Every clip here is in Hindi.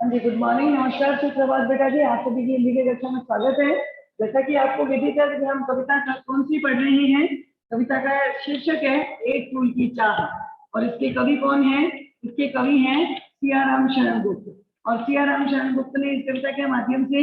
हाँ जी, गुड मॉर्निंग, नमस्कार, सुप्रभात बेटा जी। आप सभी की हिंदी की कक्षा में स्वागत है। जैसा कि आपको विदित है कि हम कविता कौन सी पढ़ रहे हैं। कविता का शीर्षक है एक फूल की चाह, और इसके कवि कौन है? इसके कवि हैं सियाराम शरण गुप्त। और सियाराम शरण गुप्त ने इस कविता के माध्यम से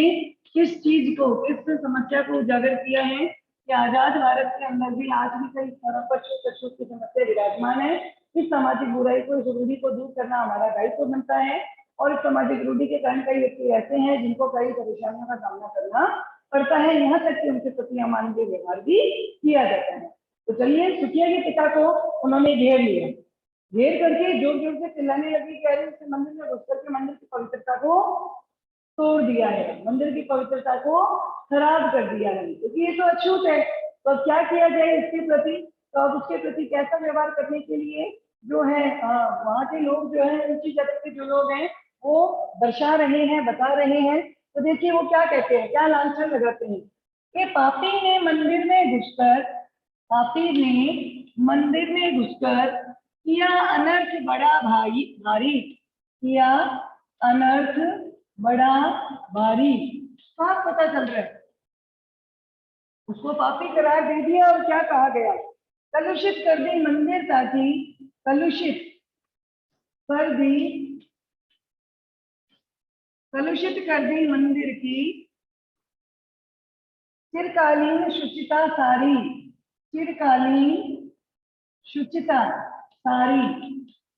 किस चीज को, किस समस्या को उजागर किया है कि आजाद भारत के अंदर भी आज भी कई स्थानों पर छूत की समस्या विराजमान है। इस सामाजिक बुराई को, इस रूढ़ी को दूर करना हमारा दायित्व बनता है। और सामाजिक रूढ़ी के कारण कई व्यक्ति ऐसे हैं जिनको कई परेशानियों का सामना करना पड़ता है, यहाँ तक कि उनके प्रति अमानवीय व्यवहार भी किया जाता है। तो चलिए, सुखिया के पिता को उन्होंने घेर लिया। घेर करके जोर जोर से चिल्लाने लगी कि अरे इस मंदिर में घुस करके मंदिर की पवित्रता को तोड़ दिया है, मंदिर की पवित्रता को खराब कर दिया है, क्योंकि ये तो अछूत है। तो क्या किया जाए इसके प्रति? तो अब उसके प्रति कैसा व्यवहार करने के लिए जो है वहाँ के लोग जो है, ऊंची जाति के जो लोग हैं वो दर्शा रहे हैं, बता रहे हैं। तो देखिए वो क्या कहते हैं, क्या लांछन लगाते हैं कि पापी ने मंदिर में घुसकर, पापी ने मंदिर में घुसकर किया अनर्थ बड़ा भारी, किया अनर्थ बड़ा भारी। साफ पता चल रहा है, उसको पापी करार दे दिया। और क्या कहा गया? कलुषित कर दी मंदिर ताकि, कलुषित कर दी, कलुषित कर दी मंदिर की चिरकालीन शुचिता सारी, चिरकालीन शुचिता सारी।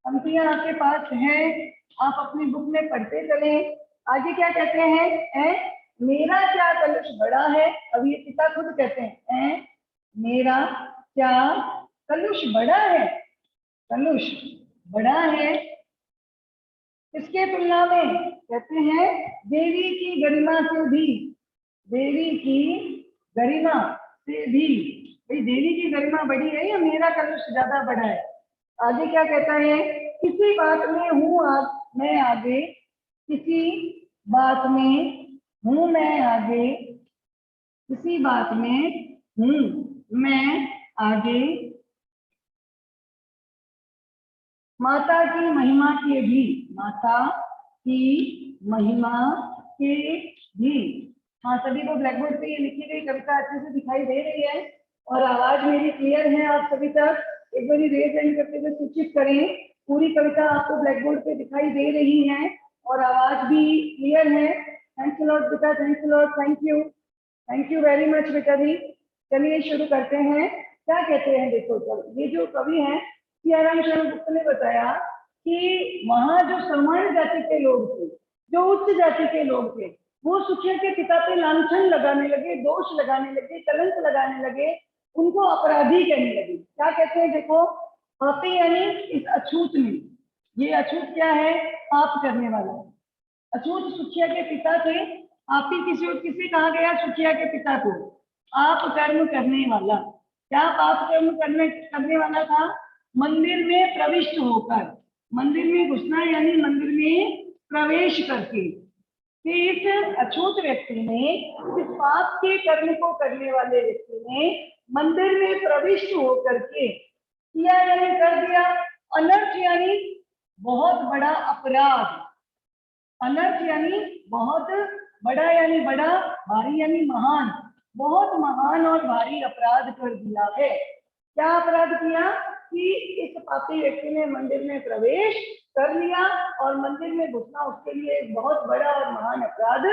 पंक्तियां आपके पास हैं, आप अपनी बुक में पढ़ते चले। आगे क्या कहते हैं? मेरा क्या कलुष बड़ा है। अब ये पिता खुद कहते हैं, मेरा क्या कलुष बड़ा है, कलुष बड़ा है। इसके तुलना में कहते हैं देवी की गरिमा से भी, देवी की गरिमा से भी। भाई देवी की गरिमा बड़ी है या मेरा कलुष ज्यादा बड़ा है? आगे क्या कहता है? किसी बात में हूँ मैं आगे, किसी बात में हूँ मैं आगे, किसी बात में हूँ मैं आगे, माता की महिमा के भी, माता की महिमा के भी। हाँ, सभी को ब्लैक बोर्ड पे ये लिखी गई कविता अच्छे से दिखाई दे रही है और आवाज मेरी क्लियर है आप सभी तक? एक बार रेज हैंड करते हुए सूचित करें। पूरी कविता आपको ब्लैक बोर्ड पे दिखाई दे रही है और आवाज भी क्लियर है। थैंक्स अ लॉट बेटा, thanks a lot, thank you very much बेटा जी। चलिए शुरू करते हैं। क्या कहते हैं देखो, तो ये जो कवि हैं सियाराम शरण गुप्त ने बताया कि वहां जो सवर्ण जाति के लोग थे, जो उच्च जाति के लोग थे, वो सुखिया के पिता पे लांछन लगाने लगे, दोष लगाने लगे, कलंक लगाने लगे, उनको अपराधी कहने लगे। क्या कहते हैं देखो, पापी यानी इस अछूत में, ये अछूत क्या है? पाप करने वाला। अछूत सुखिया के पिता थे। पापी किसे कहा गया? सुखिया के पिता को। पाप कर्म करने वाला। क्या पाप कर्म करने वाला था? मंदिर में प्रविष्ट होकर, मंदिर में घुसना यानी मंदिर में प्रवेश करके। कि इस अछूत व्यक्ति ने, इस पाप के कर्म को करने वाले व्यक्ति ने मंदिर में प्रविष्ट होकर के किया यानी कर दिया अनर्थ यानी बहुत बड़ा अपराध। अनर्थ यानी बहुत बड़ा, यानी बड़ा, भारी यानी महान, बहुत महान और भारी अपराध कर दिया है। क्या अपराध किया? कि इस पापी व्यक्ति ने मंदिर में प्रवेश कर लिया और मंदिर में घुसना उसके लिए एक बहुत बड़ा और महान अपराध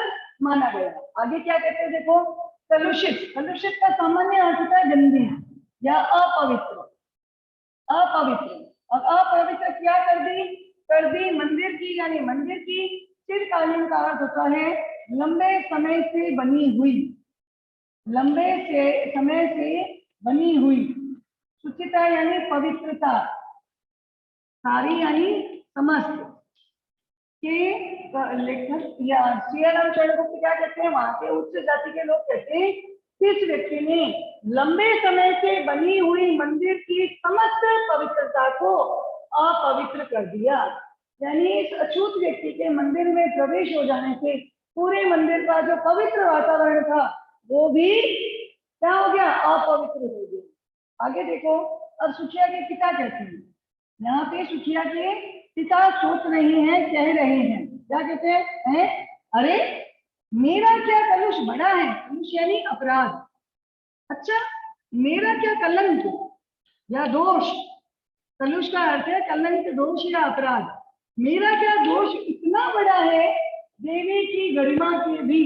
माना गया। आगे क्या कहते हैं देखो, कलुषित। कलुषित का सामान्य अर्थ होता है गंदी या अपवित्र, अपवित्र। और अपवित्र क्या कर दी? कर दी मंदिर की, यानी मंदिर की चिरकालीन का अर्थ होता है लंबे समय से बनी हुई, लंबे से समय से बनी हुई। शुचिता यानी पवित्रता, सारी यानी समस्त। के लेखक या सियाराम शरण गुप्त क्या कहते हैं, वहां के उच्च जाति के लोग कहते हैं किस व्यक्ति ने लंबे समय से बनी हुई मंदिर की समस्त पवित्रता को अपवित्र कर दिया। यानी इस अछूत व्यक्ति के मंदिर में प्रवेश हो जाने से पूरे मंदिर का जो पवित्र वातावरण था वो भी क्या हो गया? अपवित्र हो गया। आगे देखो, अब सुखिया के पिता कहते हैं, यहाँ पे सुखिया के पिता सोच रहे हैं, कह रहे हैं क्या कहते हैं? अरे मेरा क्या कलुष बड़ा है, कलुष यानी अपराध। अच्छा, मेरा क्या कलंक या दोष, कलुष का अर्थ है कलंक, दोष या अपराध। मेरा क्या दोष इतना बड़ा है देवी की गरिमा के भी,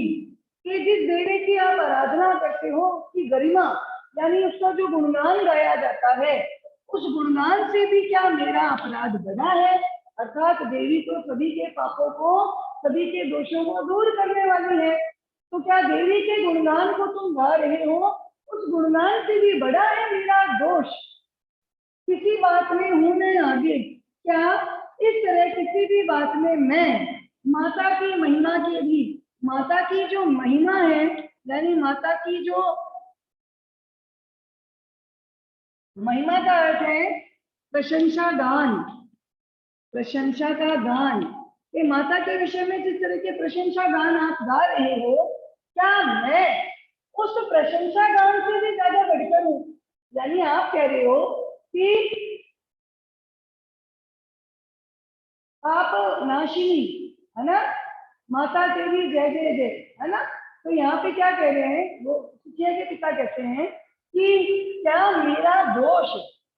कि जिस देवी की आप आराधना करते हो उसकी गरिमा यानी उसका जो गुणगान गाया जाता है, उस गुणगान से भी क्या मेरा अपराध बड़ा है। अर्थात देवी तो सभी के पापों को, सभी के दोषों को दूर करने वाली है, तो क्या देवी के गुणगान को तुम गा रहे हो, उस गुणगान से भी बड़ा है मेरा दोष। किसी बात में हूं मैं आगे, क्या इस तरह किसी भी बात में मैं माता की महिमा के भी, माता की जो महिमा है यानी माता की जो महिमा का अर्थ है प्रशंसा गान, प्रशंसा का गान, ये माता के विषय में जिस तरह के प्रशंसा गान आप गा रहे हो, क्या मैं उस प्रशंसा गान से भी ज्यादा बढ़कर हूं। यानी आप कह रहे हो कि आप नाशिनी है ना, माता तेरी जय जय जय, है ना। तो यहाँ पे क्या कह रहे हैं, वो सुखिया के पिता कहते हैं कि क्या मेरा दोष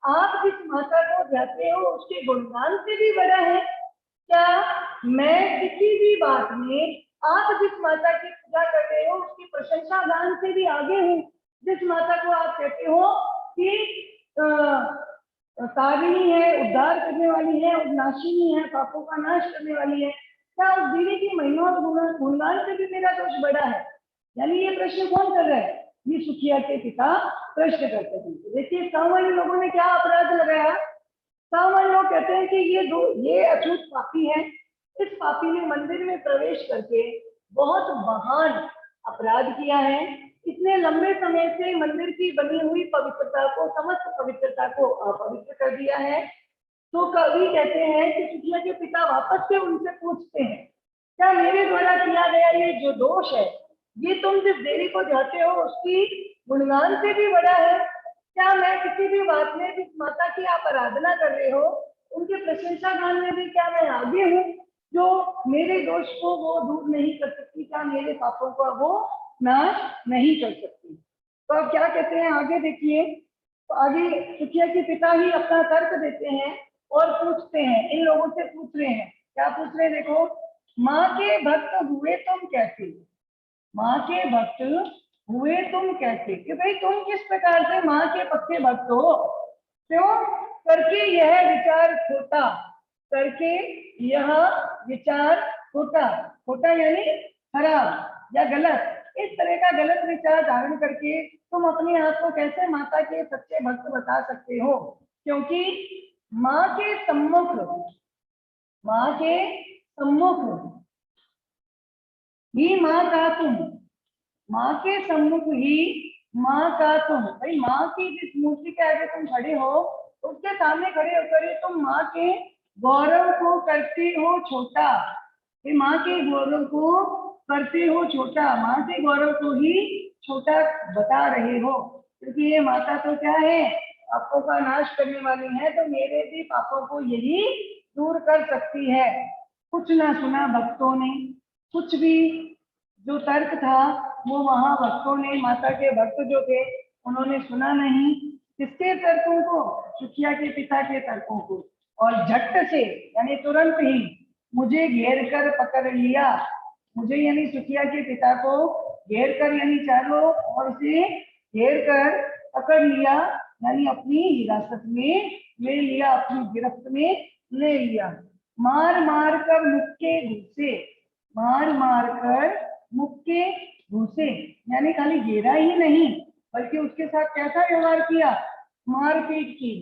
आप जिस माता को जाते हो उसके गुणगान से भी बड़ा है। क्या मैं किसी भी बात में आप जिस माता की पूजा करते हो उसकी प्रशंसा गान से भी आगे हूँ। जिस माता को आप कहते हो कि तारिणी है, उद्धार करने वाली है, नाशिनी है, पापों का नाश करने वाली है, क्या उस देवी की महिमा और गुणगान से भी मेरा दोष बड़ा है। यानी ये प्रश्न कौन कर रहा है, ये सुखिया के पिता प्रश्न करते हैं। देखिए सामान्य लोगों ने क्या अपराध लगाया, सामान्य लोग कहते हैं कि ये अछूत पापी है, इस पापी ने मंदिर में प्रवेश करके बहुत महान अपराध किया है, इतने लंबे समय से मंदिर की बनी हुई पवित्रता को, समस्त पवित्रता को अपवित्र कर दिया है। तो कवि कहते हैं कि सुखिया के पिता वापस से उनसे पूछते हैं, क्या मेरे द्वारा किया गया ये जो दोष है, ये तुम जिस देवी को जाते हो उसकी गुणगान से भी बड़ा है। क्या मैं किसी भी बात में जिस माता की आप आराधना कर रहे हो उनके प्रशंसा गान में भी क्या मैं आगे हूँ, जो मेरे दोष को वो दूर नहीं कर सकती, क्या मेरे पापों का वो नाश नहीं कर सकती। तो अब क्या कहते हैं आगे देखिए, तो आगे सुखिया के पिता ही अपना तर्क देते हैं और पूछते हैं, इन लोगों से पूछ रहे हैं, क्या पूछ रहे हैं देखो, माँ के भक्त हुए तुम कैसे, माँ के भक्त हुए तुम कैसे, कि भाई तुम किस प्रकार से माँ के पक्के भक्त हो, क्यों, करके यह विचार खोटा, करके यह विचार खोटा, खोटा यानी खराब या गलत, इस तरह का गलत विचार धारण करके तुम अपने आप को कैसे माता के सच्चे भक्त बता सकते हो। क्योंकि माँ के सम्मुख, माँ के सम्मुख ही माँ का तुम, माँ के सम्मुख ही माँ का तुम, भाई माँ की जिस मूर्ति के आगे तुम खड़े हो उसके सामने खड़े होकर तुम माँ के गौरव को करते हो छोटा, ये माँ के गौरव को करते हो छोटा, माँ के गौरव को ही छोटा बता रहे हो। क्योंकि ये माता तो क्या है, पापों का नाश करने वाली है, तो मेरे भी पापों को यही दूर कर सकती है। कुछ ना सुना भक्तों ने, कुछ भी जो तर्क था वो वहां भक्तों ने, माता के भक्त जो थे उन्होंने सुना नहीं। किसके तर्कों को, सुखिया के पिता के तर्कों को, और झट से यानी तुरंत ही मुझे घेर कर पकड़ लिया, मुझे यानी सुखिया के पिता को घेर कर यानी चारों ओर से घेर कर पकड़ लिया, यानी अपनी हिरासत में ले लिया, अपनी गिरफ्त में ले लिया। मार मार कर मुख के घुसे, मार मार कर मुख के घुसे, यानी खाली घेरा ही नहीं बल्कि उसके साथ कैसा व्यवहार किया, मारपीट की,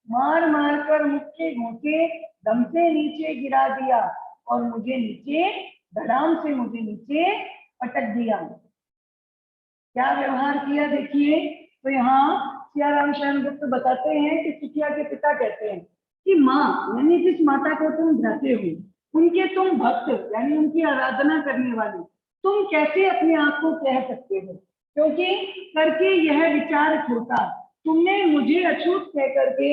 मार मार कर मुख के घुसे, दम से नीचे गिरा दिया और मुझे नीचे, धड़ाम से मुझे नीचे पटक दिया। क्या व्यवहार किया देखिए, तो यहाँ सियाराम शरण गुप्त बताते हैं कि सुखिया के पिता कहते हैं कि माँ यानी जिस माता को तुम जाते हो उनके तुम भक्त यानी उनकी आराधना करने वाले, तुम कैसे अपने आप को कह सकते हो, क्योंकि करके यह विचार छोटा, तुमने मुझे अछूत कह करके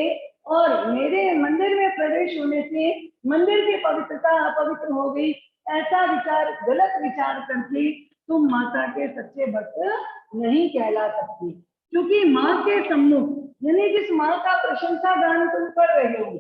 और मेरे मंदिर में प्रवेश होने से मंदिर की पवित्रता अपवित्र हो गई, ऐसा विचार, गलत विचार करके तुम माता के सच्चे भक्त नहीं कहला सकती, क्योंकि माँ के सम्मुख, यानी जिस माँ का प्रशंसा गान तुम कर रहे हो,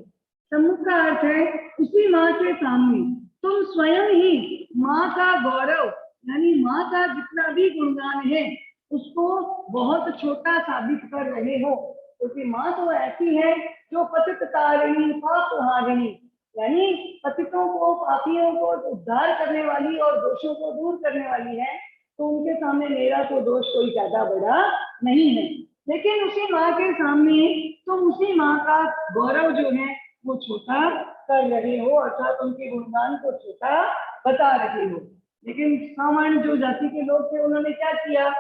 सम्मुख का अर्थ है उसी माँ के सामने तुम स्वयं ही माँ का गौरव, यानी माँ का जितना भी गुणगान है उसको बहुत छोटा साबित कर रहे हो, क्योंकि माँ तो ऐसी है जो पतित तारिणी पाप हारिणी, यानी पतितों को, पापियों को उद्धार करने वाली और दोषों को दूर करने वाली है। तो उनके सामने मेरा तो दोष कोई ज्यादा बड़ा नहीं है, लेकिन उसी माँ के सामने तुम उसी माँ का गौरव जो है वो छोटा कर रहे हो, अर्थात उनके गुणगान को छोटा बता रहे हो। लेकिन सामान्य जो जाति के लोग थे उन्होंने क्या किया,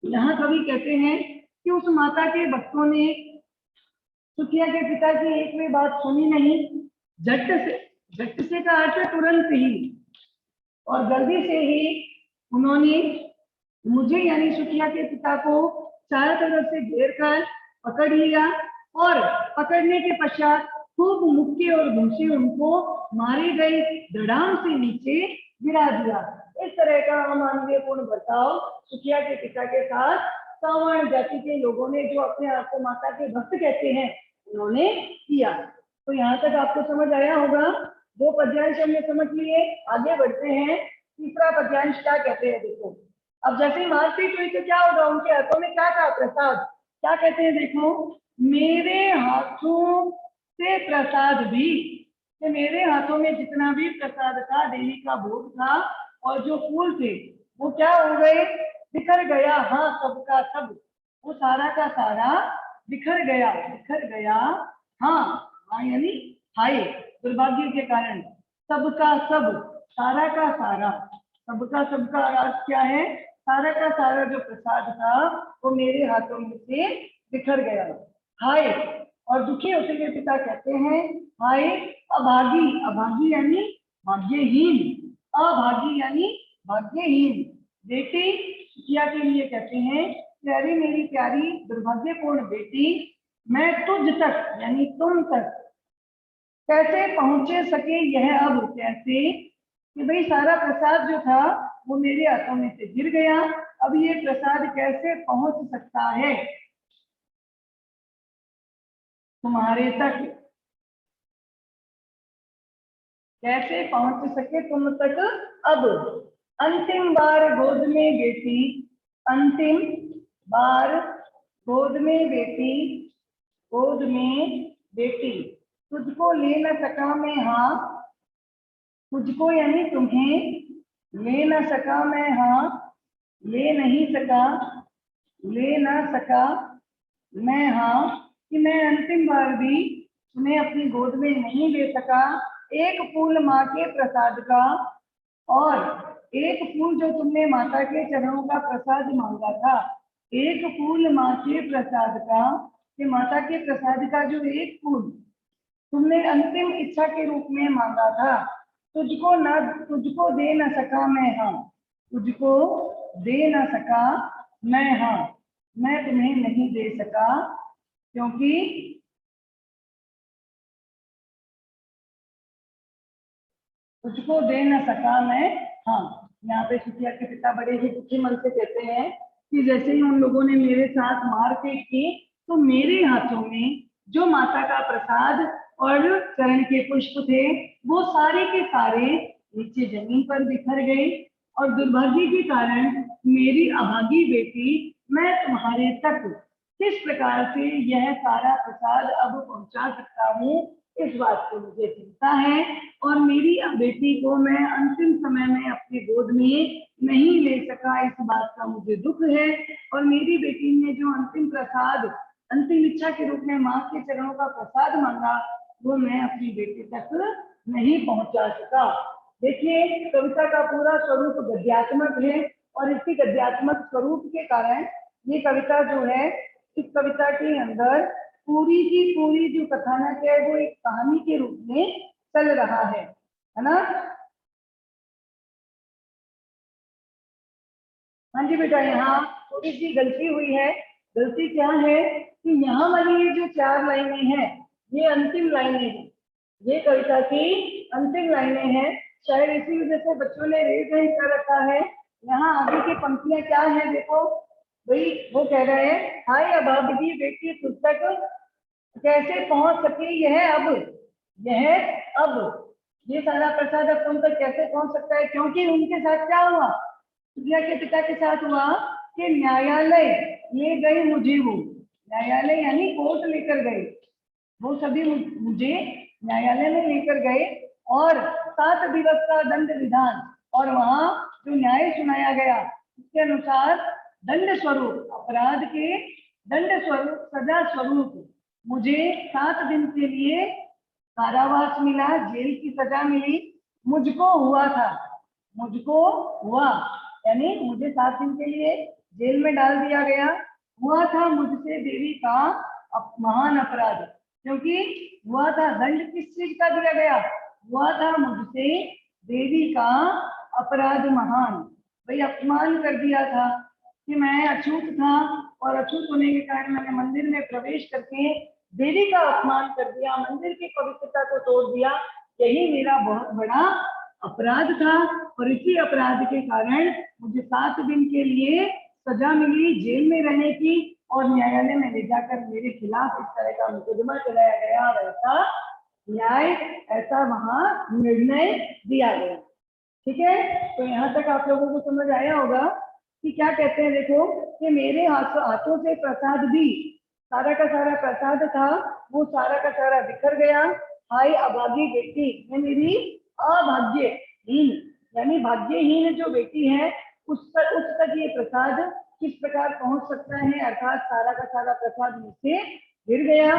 यहाँ कवि कहते हैं कि उस माता के भक्तों ने सुखिया के पिता की एक भी बात सुनी नहीं, झट से का अर्थ है तुरंत ही, और जल्दी से ही उन्होंने मुझे यानी सुखिया के पिता को चारों तरफ से घेर कर पकड़ लिया, और पकड़ने के पश्चात खूब मुक्के और घूंसे उनको मारे गए धड़ाम से नीचे गिरा दिया। इस तरह का अमानवीयपूर्ण बर्ताव सुखिया के पिता के साथ सामान्य जाति के लोगों ने, जो अपने आप को माता के भक्त कहते हैं, उन्होंने किया। तो यहाँ तक आपको समझ आया होगा। दो पद्यांश हमने समझ लिए, आगे बढ़ते हैं। तीसरा पद्यांश क्या कहते हैं, देखो। अब जैसे ही मारपीट हुई तो क्या होगा, उनके हाथों में क्या था, प्रसाद। क्या कहते हैं, देखो, मेरे हाथों से प्रसाद भी, कि मेरे हाथों में जितना भी प्रसाद था, देवी का भोग था, और जो फूल थे वो क्या हो गए, बिखर गया। हाँ, सबका सब, वो सारा का सारा बिखर गया, बिखर गया। हाँ, हाँ यानी हाय, दुर्भाग्य के कारण। सबका सब, सारा का सारा, सबका सबका अर्थ क्या है, सारा का सारा जो प्रसाद था वो मेरे हाथों में से बिखर गया। हाय, और दुखी होते हुए पिता कहते हैं, हाय अभागी, अभागी यानी भाग्यहीन, अभागी यानी भाग्यहीन बेटी सुखिया के लिए कहते हैं, प्यारी मेरी प्यारी दुर्भाग्यपूर्ण बेटी, मैं तुझ तक यानी तुम तक कैसे पहुंचे सके यह, अब कैसे, कि भाई सारा प्रसाद जो था वो मेरे हाथों में से गिर गया, अब ये प्रसाद कैसे पहुंच सकता है तुम्हारे तक, कैसे पहुंच सके तुम तक अब। अंतिम बार गोद में बेटी, अंतिम बार गोद में बेटी, गोद में बेटी, तुझको ले न सका मैं, हाँ, तुझको यानी तुम्हें, ले न सका मैं, हाँ, ले नहीं सका, ले ना सका मैं, हाँ, कि मैं अंतिम बार भी तुम्हें अपनी गोद में नहीं ले सका। एक फूल माँ के प्रसाद का, और एक फूल जो तुमने माता के चरणों का प्रसाद मांगा था, एक फूल माँ के प्रसाद का, कि माता के प्रसाद का जो एक फूल तुमने अंतिम इच्छा के रूप में मांगा था, तुझको दे न सका मैं, हाँ, तुझको दे न सका मैं, हाँ, मैं तुम्हें नहीं दे सका, क्योंकि तुझको दे न सका मैं, हाँ। यहाँ पे सुखिया के पिता बड़े ही दुखी मन से कहते हैं कि जैसे ही उन लोगों ने मेरे साथ मारपीट की, तो मेरे हाथों में जो माता का प्रसाद और चरण के पुष्प थे वो सारे के सारे नीचे जमीन पर बिखर गए, और दुर्भाग्य के कारण मेरी अभागी बेटी, मैं तुम्हारे तक किस प्रकार से यह सारा प्रसाद अब पहुंचा सकता हूँ, इस बात को मुझे चिंता है। और मेरी बेटी को मैं अंतिम समय में अपनी गोद में नहीं ले सका, इस बात का मुझे दुख है। और मेरी बेटी ने जो अंतिम प्रसाद, अंतिम इच्छा के रूप में माँ के चरणों का प्रसाद मांगा, वो मैं अपनी बेटी तक नहीं पहुंचा सका। देखिए, कविता का पूरा स्वरूप गद्यात्मक है, और इसी गद्यात्मक स्वरूप के कारण ये कविता जो है, इस कविता के अंदर पूरी की पूरी जो कथानक है वो एक कहानी के रूप में चल रहा है ना। हाँ जी बेटा, यहाँ थोड़ी सी गलती हुई है। गलती क्या है कि यहाँ वाली ये जो 4 लाइनें हैं, ये अंतिम लाइनें हैं, ये कविता की अंतिम लाइनें हैं। शायद इसी वजह से बच्चों ने रेज हैंड कर रखा है। यहाँ आगे की पंक्तियां क्या है देखो भाई, वो कह रहे हैं हाय अभागी बेटी तुझ तक कैसे पहुंच सकी यह अब ये सारा प्रसाद अब तुम तक कैसे पहुंच सकता है, क्योंकि उनके साथ क्या हुआ, सूर्या के पिता के साथ हुआ कि न्यायालय ले गए मुझे, वो न्यायालय यानी कोर्ट लेकर गए, वो सभी मुझे न्यायालय में लेकर गए और 7 दिवस का दंड विधान, और वहां जो न्याय सुनाया गया उसके अनुसार दंड स्वरूप, अपराध के दंड स्वरूप, सजा स्वरूप मुझे 7 दिन के लिए कारावास मिला, जेल की सजा मिली। मुझको हुआ यानी मुझे 7 दिन के लिए जेल में डाल दिया गया। हुआ था मुझसे देवी का महान अपराध, क्योंकि हुआ था दंड किस चीज का दिया गया, हुआ था मुझसे देवी का अपराध महान, भाई अपमान कर दिया था कि मैं अछूत था, और अछूत होने के कारण मैंने मंदिर में प्रवेश करके देवी का अपमान कर दिया, मंदिर की पवित्रता को तोड़ दिया, यही मेरा बहुत बड़ा अपराध था। और इसी अपराध के कारण मुझे 7 दिन के लिए सजा मिली जेल में रहने की, और न्यायालय में ले जाकर मेरे खिलाफ इस तरह का मुकदमा चलाया गया, और ऐसा न्याय, ऐसा वहां निर्णय दिया गया। ठीक है, तो यहाँ तक आप लोगों को समझ आया होगा कि क्या कहते हैं। देखो कि मेरे हाथों से प्रसाद भी, सारा का सारा प्रसाद था वो सारा का सारा बिखर गया। हाय अभागी बेटी, ये मेरी अभाग्यहीन यानी भाग्यहीन जो बेटी है उस तक ये प्रसाद किस प्रकार पहुंच सकता है, अर्थात सारा का सारा प्रसाद मुझसे गिर गया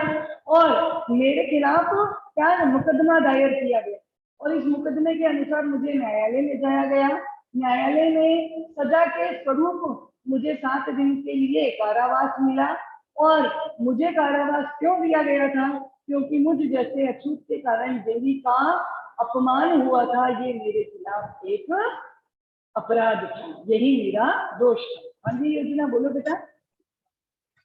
और मेरे खिलाफ क्या मुकदमा दायर किया गया, और इस मुकदमे के अनुसार मुझे न्यायालय ले जाया गया। न्यायालय में सजा के स्वरूप मुझे 7 दिन के लिए कारावास मिला, और मुझे कारावास क्यों दिया गया था, क्योंकि मुझ जैसे अछूत के कारण देवी का अपमान हुआ था, ये मेरे खिलाफ एक अपराध था, यही मेरा दोष था। हाँ जी योजना बोलो बेटा।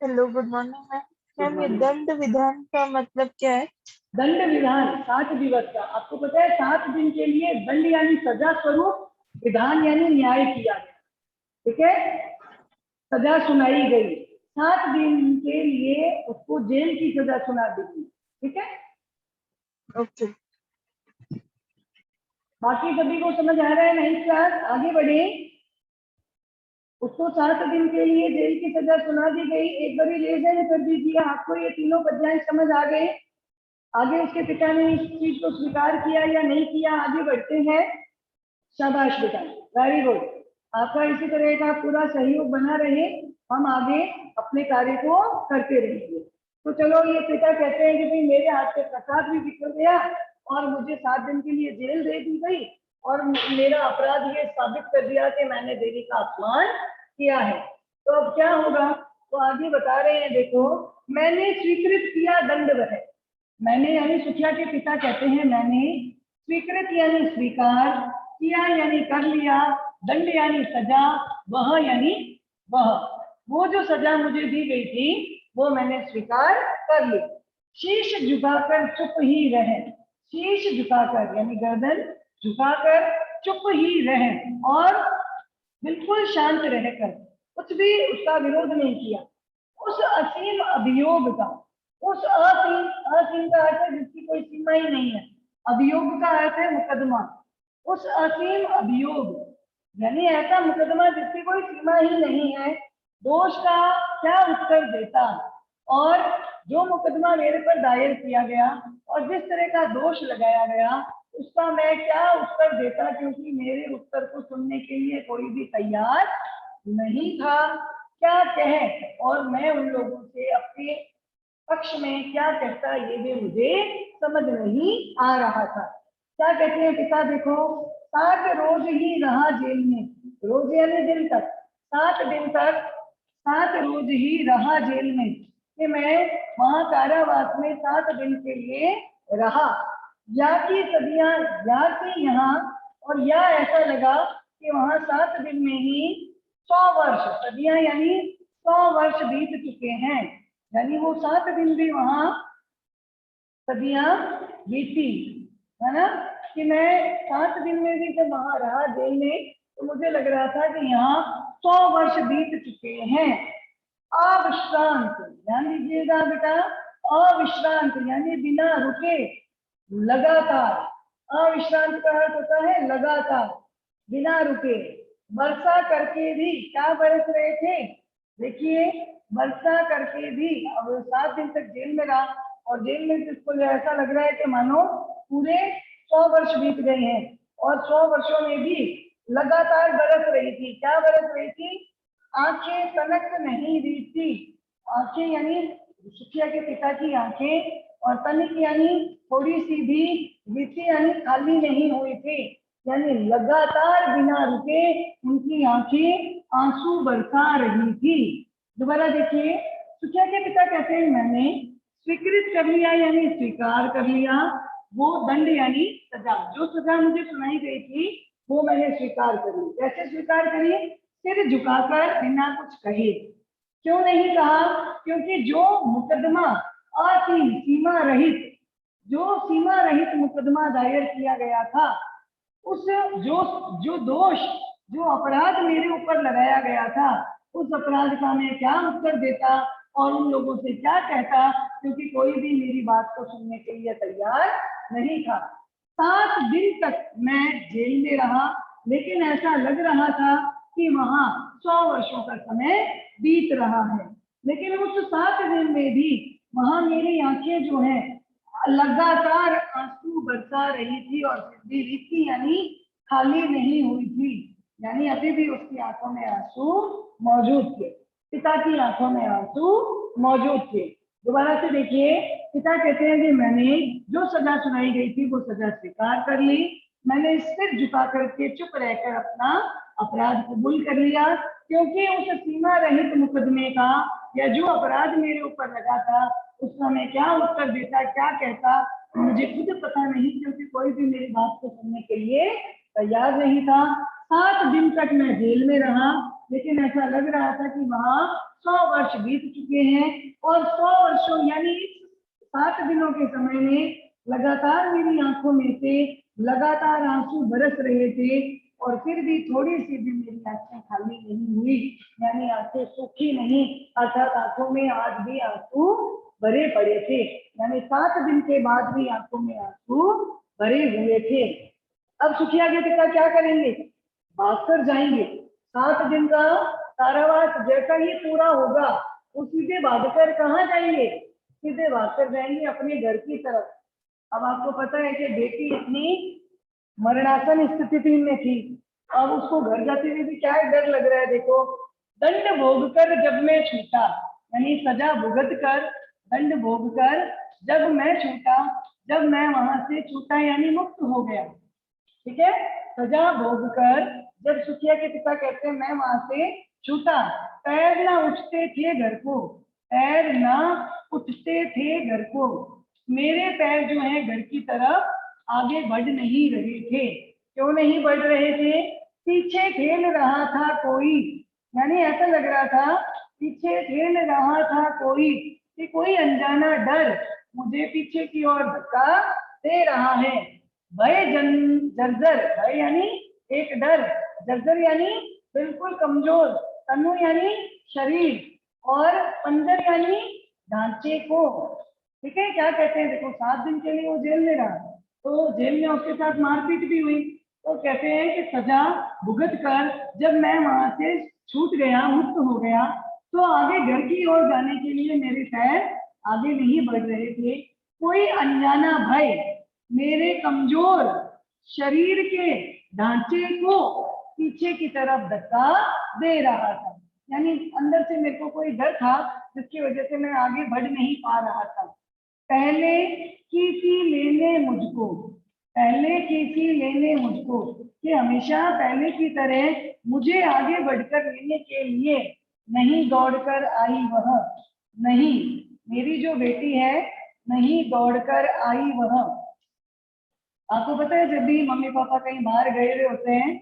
Hello, good morning ma'am. Ma'am, ये दंड विधान का मतलब क्या है? दंड विधान 7 दिवस का, आपको पता है 7 दिन के लिए दंड यानी सजा स्वरूप, विधान यानी न्याय किया गया। ठीक है, सजा सुनाई गई, 7 दिन के लिए उसको जेल की सजा सुना दी गई। ठीक है, ओके। बाकी सभी को समझ आ रहा है? नहीं क्लास आगे बढ़े। उसको 7 दिन के लिए जेल की सजा सुना दी गई। एक बार रिलेशन कर दीजिए, आपको ये तीनों पद्यांश समझ आ गए। आगे उसके पिता ने इस चीज को स्वीकार किया या नहीं किया, आगे बढ़ते हैं। शाबाश बेटा, वेरी गुड, आपका इसी तरह का पूरा सहयोग बना रहे, हम आगे अपने कार्य को करते रहेंगे। तो चलो, ये पिता कहते हैं कि भाई मेरे हाथ से प्रसाद भी बिखर गया और मुझे 7 दिन के लिए जेल दे दी गई, और मेरा अपराध ये साबित कर दिया कि मैंने देवी का अपमान किया है। तो अब क्या होगा, तो आगे बता रहे हैं, देखो मैंने स्वीकृत किया दंड वह, मैंने यानी सुखिया के पिता कहते हैं मैंने स्वीकृत यानी स्वीकार किया यानी कर लिया, दंड यानी सजा, वह यानी वह, वो जो सजा मुझे दी गई थी वो मैंने स्वीकार कर ली। शीश झुकाकर चुप ही रहे, शीश झुकाकर यानी गर्दन झुकाकर चुप ही रहे, और बिल्कुल शांत रहकर कुछ भी उसका विरोध नहीं किया। उस असीम अभियोग का, उस असीम का अर्थ है जिसकी कोई सीमा ही नहीं है, अभियोग का अर्थ है मुकदमा। उस असीम अभियोग यानी ऐसा मुकदमा जिसकी कोई सीमा ही नहीं है, दोष का क्या उत्तर देता, और जो मुकदमा मेरे पर दायर किया गया और जिस तरह का दोष लगाया गया उसका मैं क्या उत्तर देता, क्योंकि मेरे उत्तर को सुनने के लिए कोई भी तैयार नहीं था। क्या कहे और मैं उन लोगों से अपने पक्ष में क्या कहता, ये भी मुझे समझ नहीं आ रहा था। क्या कहते हैं पिता, देखो 7 रोज ही रहा जेल में, रोज यानी दिन तक, 7 दिन तक 7 रोज ही रहा जेल में, कि मैं वहां कारावास में 7 दिन के लिए रहा। या की सदियां, या की यहाँ, और या ऐसा लगा कि वहां 7 दिन में ही 100 वर्ष, सदियां यानी 100 वर्ष बीत चुके हैं, यानी वो 7 दिन भी वहां सदियां बीती, है ना, कि मैं 7 दिन में भी जब वहां रहा जेल में तो मुझे लग रहा था कि यहाँ 100 वर्ष बीत चुके हैं। अविश्रांत, ध्यान दीजिएगा बेटा, अविश्रांत यानी बिना रुके, लगातार। अविश्रांत का अर्थ होता है लगातार, बिना रुके। वर्षा करके भी, क्या बरस रहे थे, देखिए, वर्षा करके भी। अब 7 दिन तक जेल में रहा और जेल में जिसको ऐसा लग रहा है कि मानो पूरे 100 वर्ष बीत गए हैं, और 100 वर्षों में भी लगातार बरस रही थी। क्या बरस रही थी? आंखें तनक नहीं रही थी। आंखें यानी सुखिया के पिता की आंखें, और तनिक यानी थोड़ी सी भी, रीति यानी खाली नहीं हुई थी, यानी लगातार बिना रुके उनकी आंखें आंसू बरसा रही थी। दोबारा देखिए, सुखिया के पिता कहते हैं मैंने स्वीकृत कर लिया यानी स्वीकार कर लिया, वो दंड यानी सजा, जो सजा मुझे सुनाई गई थी वो मैंने स्वीकार करी। कैसे स्वीकार करी? सिर झुकाकर, बिना कुछ कहे। क्यों नहीं कहा? क्योंकि जो मुकदमा असीम, सीमा रहित, जो सीमा रहित मुकदमा दायर किया गया था, उस जो दोष, जो अपराध मेरे ऊपर लगाया गया था, उस अपराध का मैं क्या उत्तर देता और उन लोगों से क्या कहता, क्योंकि कोई भी मेरी बात को सुनने के लिए तैयार नहीं था। 7 दिन तक मैं जेल में रहा, लेकिन ऐसा लग रहा था कि वहां 100 वर्षों का समय बीत रहा है। लेकिन उस 7 दिन में भी वहां मेरी आंखें जो है लगातार आंसू बरसा रही थी, और सिद्धि रीति यानी खाली नहीं हुई थी, यानी अभी भी उसकी आंखों में आंसू मौजूद थे, पिता की आंखों में आंसू मौजूद थे। दोबारा से देखिए, पिता कहते हैं कि मैंने जो सजा सुनाई गई थी वो सजा स्वीकार कर ली, मैंने सिर झुका करके चुप रहकर अपना अपराध कबूल कर लिया, क्योंकि उस सीमा रहित मुकदमे का या जो अपराध मेरे ऊपर लगा था उसका मैं क्या उत्तर देता, क्या कहता, मुझे खुद पता नहीं, क्योंकि कोई भी मेरी बात को सुनने के लिए तैयार नहीं था। 7 दिन तक मैं जेल में रहा, लेकिन ऐसा लग रहा था कि वहां 100 वर्ष बीत चुके हैं, और 100 वर्षों यानी 7 दिनों के समय में लगातार मेरी आंखों में से लगातार आंसू बरस रहे थे, और फिर भी थोड़ी सी भी मेरी आंखें खाली नहीं हुई, यानी आंखें सूखी नहीं, अर्थात आंखों में आज भी आंसू भरे पड़े थे, यानी 7 दिन के बाद भी आंखों में आंसू भरे हुए थे। अब सुखिया के पिता क्या करेंगे? भागकर जाएंगे। 7 दिन का कारावास जैसा ही पूरा होगा, वो सीधे भागकर कहाँ जाएंगे? सीधे भागकर जाएंगे अपने घर की तरफ। अब आपको पता है कि बेटी इतनी मरणासन स्थिति में थी, अब उसको घर जाते हुए भी क्या डर लग रहा है। देखो, दंड भोग कर जब मैं छूटा, यानी सजा भुगत कर, दंड भोग कर जब मैं छूटा, जब मैं वहां से छूटा यानी मुक्त हो गया, ठीक है। सजा भोग कर जब सुखिया के पिता कहते हैं मैं वहां से छूटा, पैर ना उठते थे घर को, पैर ना उठते थे घर को, मेरे पैर जो है घर की तरफ आगे बढ़ नहीं रहे थे। क्यों नहीं बढ़ रहे थे? पीछे ठेल रहा था कोई, यानी ऐसा लग रहा था पीछे ठेल रहा था कोई, कि कोई अनजाना डर मुझे पीछे की ओर धक्का दे रहा है। भय जर्जर, भय यानी एक डर, जर्जर यानी बिल्कुल कमजोर, तनु यानी शरीर, और पंजर यानी ढांचे को, ठीक है। क्या कहते हैं, देखो 7 दिन के लिए वो जेल में रहा, तो जेल में उसके साथ मारपीट भी हुई, तो कहते हैं कि सजा भुगत कर जब मैं वहां से छूट गया, मुक्त हो गया, तो आगे घर की ओर जाने के लिए मेरे पैर आगे नहीं बढ़ रहे थे। कोई अनजाना भय मेरे कमजोर शरीर के ढांचे को पीछे की तरफ धक्का दे रहा था, यानी अंदर से मेरे को कोई डर था जिसकी वजह से मैं आगे बढ़ नहीं पा रहा था। पहले की सी लेने मुझको, पहले की सी लेने मुझको, कि हमेशा पहले की तरह मुझे आगे बढ़कर लेने के लिए नहीं दौड़कर आई वह, नहीं, मेरी जो बेटी है नहीं दौड़कर आई वह। आपको पता है जब भी मम्मी पापा कहीं बाहर गए हुए होते हैं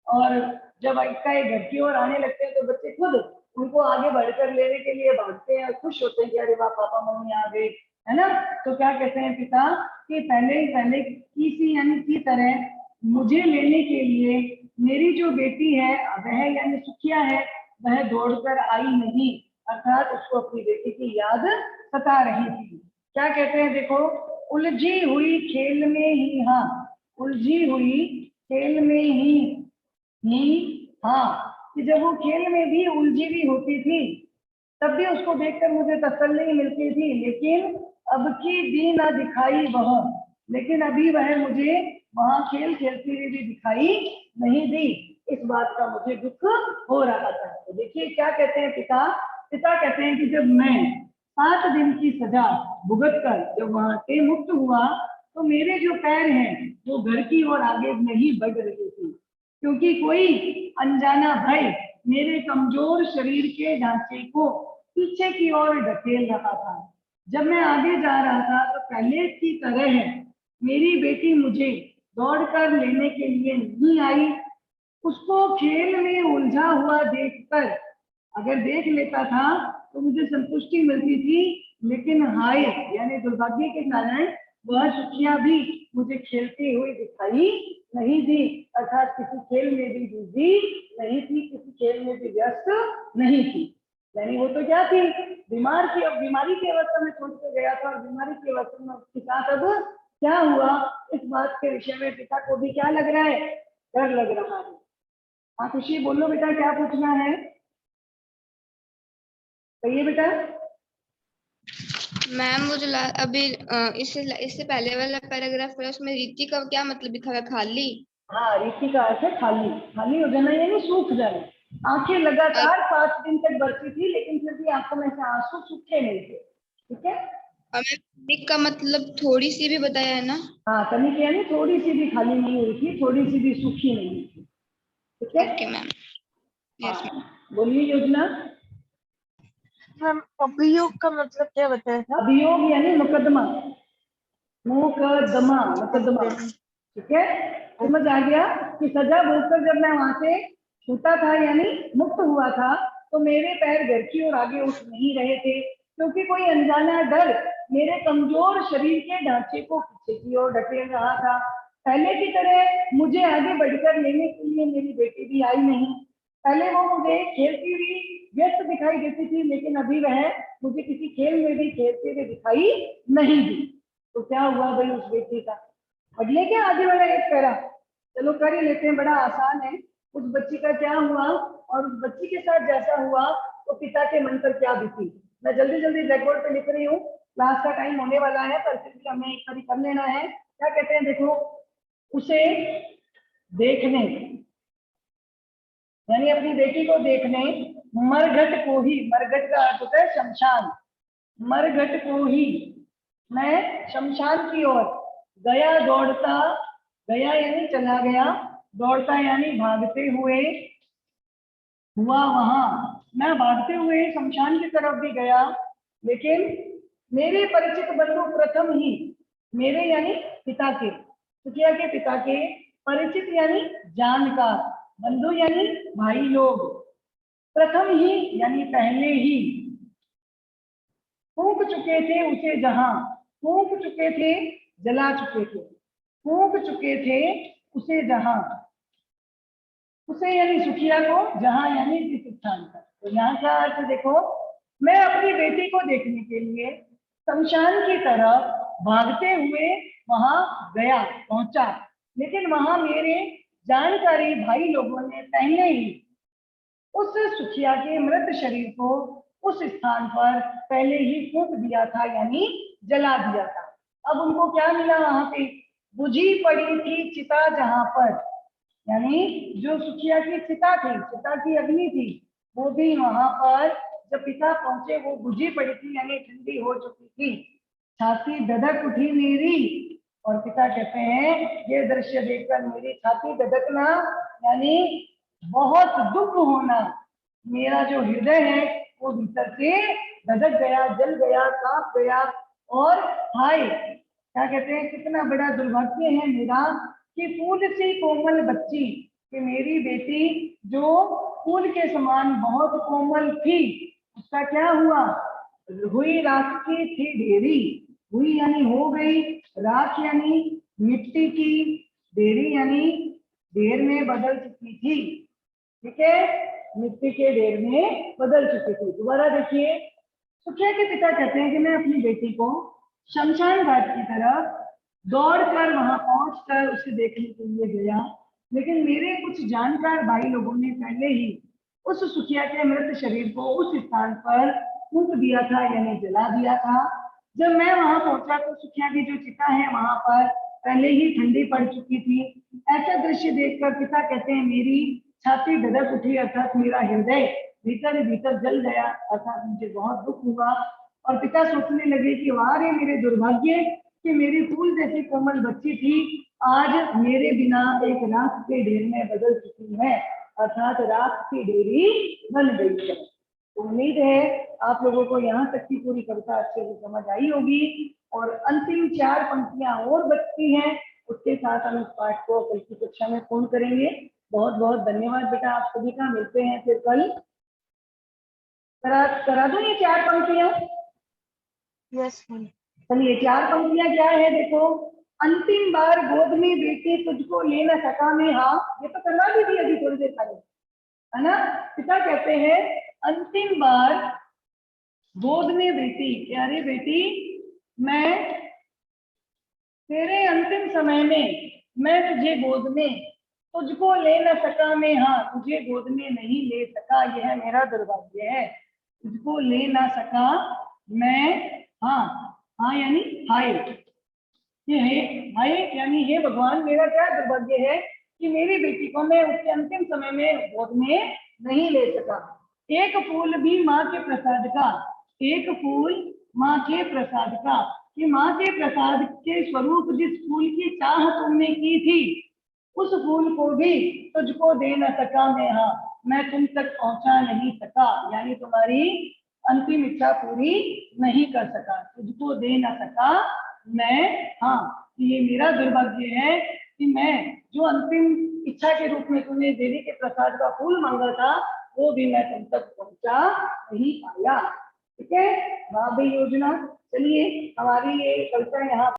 और जब इक्का घर की ओर आने लगते हैं तो बच्चे खुद उनको आगे बढ़कर लेने के लिए भागते हैं और खुश होते हैं कि अरे वाह पापा मम्मी आ गए, है ना। तो क्या कहते हैं पिता कि पहले किसी यानी की तरह मुझे लेने के लिए मेरी जो बेटी है वह यानी सुखिया है वह दौड़कर आई नहीं, अर्थात उसको अपनी बेटी की याद सता रही थी। क्या कहते हैं देखो, उलझी हुई खेल में ही, हाँ उलझी हुई खेल में ही हाँ, कि जब वो खेल में भी उलझी हुई होती थी तब भी उसको देखकर मुझे तसल्ली मिलती थी, लेकिन अब की दी ना दिखाई वह, लेकिन अभी वह मुझे वहां खेल खेलती हुई भी दिखाई नहीं दी, इस बात का मुझे दुख हो रहा था। तो देखिए क्या कहते हैं पिता, पिता कहते हैं कि जब मैं 7 दिन की सजा भुगत कर जब वहां से मुक्त हुआ तो मेरे जो पैर हैं वो घर की ओर आगे नहीं बढ़ रहे थे, क्योंकि कोई अनजाना भय मेरे कमजोर शरीर के ढांचे को पीछे की ओर ढकेल रहा था। जब मैं आगे जा रहा था तो पहले की तरह मेरी बेटी मुझे दौड़कर लेने के लिए नहीं आई। उसको खेल में उलझा हुआ देखकर अगर देख लेता था तो मुझे संतुष्टि मिलती थी, लेकिन हाय यानी दुर्भाग्य के कारण वह सुखियां भी मुझे खेलती हुई दिखाई नहीं दी, अर्थात किसी खेल में भी बिजी नहीं थी, किसी खेल में भी व्यस्त नहीं थी। यानी वो तो क्या थी, बीमार थी, अब बीमारी की अवस्था में छोड़ के गया था और बीमारी की अवस्था में उसके साथ अब क्या हुआ, इस बात के विषय में पिता को भी क्या लग रहा है, डर लग रहा है। हाँ खुशी बोलो बेटा, क्या पूछना है, कहिए बेटा। मैम वो जो अभी इससे पहले वाला पैराग्राफ है उसमें रीति का क्या मतलब लिखा हुआ है, खाली? हाँ रीति का अर्थ है खाली, खाली हो जाना यानी सूख जाना। आंखें लगातार 5 दिन तक बरसी थी लेकिन फिर भी आंखों में से आंसू सूखे नहीं थे, ठीक है। और मैम तनिक का मतलब थोड़ी सी भी बताया है ना? हाँ तनिक यानी थोड़ी सी भी खाली नहीं हुई थी, थोड़ी सी भी सूखी नहीं हुई थी, ठीक है। Okay ma'am, yes ma'am. हाँ बोलिए योजना। मैम अभियोग का मतलब क्या बताया था? अभियोग यानी मुकदमा, मुकदमा मुकदमा, ओके ठीक है। समझ आ गया कि सजा भोगकर जब मैं वहां से छूटा था यानी मुक्त हुआ था तो मेरे पैर घर की ओर आगे उठ नहीं रहे थे, क्योंकि कोई अनजाना डर मेरे कमजोर शरीर के ढांचे को पीछे की ओर ढकेल रहा था। पहले की तरह मुझे आगे बढ़कर लेने के लिए मेरी बेटी भी आई नहीं। पहले वो मुझे खेलती हुई व्यस्त दिखाई देती थी, लेकिन अभी वह मुझे किसी खेल में भी खेलते हुए दिखाई नहीं दी। तो क्या हुआ भाई उस बेटी का, अगले क्या आगे वाला एक पैरा, चलो कर ही लेते हैं, बड़ा आसान है। उस बच्ची का क्या हुआ और उस बच्ची के साथ जैसा हुआ तो पिता के मन पर क्या बीती। मैं जल्दी जल्दी ब्लैक बोर्ड पे लिख रही हूँ, क्लास का टाइम होने वाला है पर फिर भी हमें एक बार कर लेना है। क्या कहते हैं देखो, उसे देखने यानी अपनी बेटी को देखने, मरघट को ही, मरघट का अर्थ होता है शमशान, मरघट को ही मैं शमशान की ओर गया दौड़ता, गया यानी चला गया, दौड़ता यानी भागते हुए हुआ वहां, मैं भागते हुए शमशान की तरफ भी गया, लेकिन मेरे परिचित बंधु प्रथम ही, मेरे यानी पिता के, सुखिया के पिता के, परिचित यानी जानकार, बंधु यानी भाई लोग, प्रथम ही यानी पहले ही फूंक चुके थे उसे जहां, फूंक चुके थे जला चुके थे, फूंक चुके थे उसे जहां, उसे यानी सुखिया को, जहां यानी जिस स्थान पर। तो यहाँ क्या अर्थ देखो, मैं अपनी बेटी को देखने के लिए शमशान की तरफ भागते हुए वहां गया, पहुंचा, लेकिन वहां मेरे जानकारी भाई लोगों ने पहले ही उस सुखिया के मृत शरीर को उस स्थान पर पहले ही फूंक दिया था यानी जला दिया था। अब उनको क्या मिला वहां पे, बुझी पड़ी थी चिता जहां पर, यानी जो सुखिया की चिता थी, चिता की अग्नि थी, वो भी वहां पर जब पिता पहुंचे वो बुझी पड़ी थी यानी ठंडी हो चुकी थी। छाती धधक उठी मेरी, और पिता कहते हैं ये दृश्य देखकर मेरी छाती धधकना यानी बहुत दुख होना, मेरा जो हृदय है वो भीतर से धधक गया, जल गया, कांप गया, और हाय क्या कहते हैं कितना बड़ा दुर्भाग्य है मेरा कि फूल सी कोमल बच्ची, कि मेरी बेटी जो फूल के समान बहुत कोमल थी उसका क्या हुआ, हुई राख की थी ढेरी, हुई यानी हो गई, राख यानी मिट्टी की, ढेरी यानी ढेर में बदल चुकी थी। ठीक है, मिट्टी के ढेर में बदल चुकी थी। दोबारा देखिए, सुखिया के पिता कहते हैं कि मैं अपनी बेटी को शमशान घाट की तरफ दौड़कर वहां पहुंचकर उसे देखने के लिए गया, लेकिन मेरे कुछ जानकार भाई लोगों ने पहले ही उस सुखिया के मृत शरीर को उस स्थान पर फूंक दिया था यानी जला दिया था। जब मैं वहां पहुंचा तो सुखिया की जो चिता है वहां पर पहले ही ठंडी पड़ चुकी थी। ऐसा दृश्य देखकर पिता कहते हैं मेरी छाती धड़क उठी, अर्थात मेरा हृदय भीतर भीतर जल गया, अर्थात मुझे बहुत दुख हुआ। और पिता सोचने लगे कि वाह रे मेरे दुर्भाग्य कि मेरी फूल जैसी कोमल बच्ची थी आज मेरे बिना एक राख के ढेर में बदल चुकी है, अर्थात राख की ढेरी बन गई है। तो उम्मीद है आप लोगों को यहाँ तक की पूरी कविता अच्छे से समझ आई होगी और अंतिम 4 पंक्तियां और बचती हैं, उसके साथ हम इस पाठ को कल की कक्षा में पूर्ण करेंगे। बहुत बहुत धन्यवाद बेटा आप सभी का, मिलते हैं फिर कल। करा दूं ये 4 पंक्तियां? Yes ma'am. चलिए 4 पंक्तियां क्या है देखो। अंतिम बार गोद में बेटी तुझको ले न सका मैं, हाँ ये तो करवा दी थी अभी थोड़ी देर पहले, है ना। पिता कहते हैं अंतिम बार गोद में बेटी, क्या रे बेटी मैं तेरे अंतिम समय में मैं तुझे गोद में तुझको ले न सका मैं, हाँ तुझे गोद में नहीं ले सका, यह मेरा दुर्भाग्य है। तुझको ले ना सका मैं, हाँ हाँ यानी हाय, ये है हाय यानी हे भगवान मेरा क्या दुर्भाग्य है कि मेरी बेटी को मैं उसके अंतिम समय में गोद में नहीं ले सका। एक फूल भी माँ के प्रसाद का, एक फूल माँ के प्रसाद का, कि माँ के प्रसाद के स्वरूप जिस फूल की चाह तुमने की थी उस फूल को भी तुझको दे न सका मैं, हाँ मैं तुम तक पहुंचा नहीं सका, यानी तुम्हारी अंतिम इच्छा पूरी नहीं कर सका, तुझको दे न सका मैं, हाँ ये मेरा दुर्भाग्य है कि मैं जो अंतिम इच्छा के रूप में तुमने देवी के प्रसाद का फूल मांगा था वो भी मैं तुम तक पहुंचा नहीं पाया। ठीक है, भाभी योजना। चलिए हमारी ये कविता यहाँ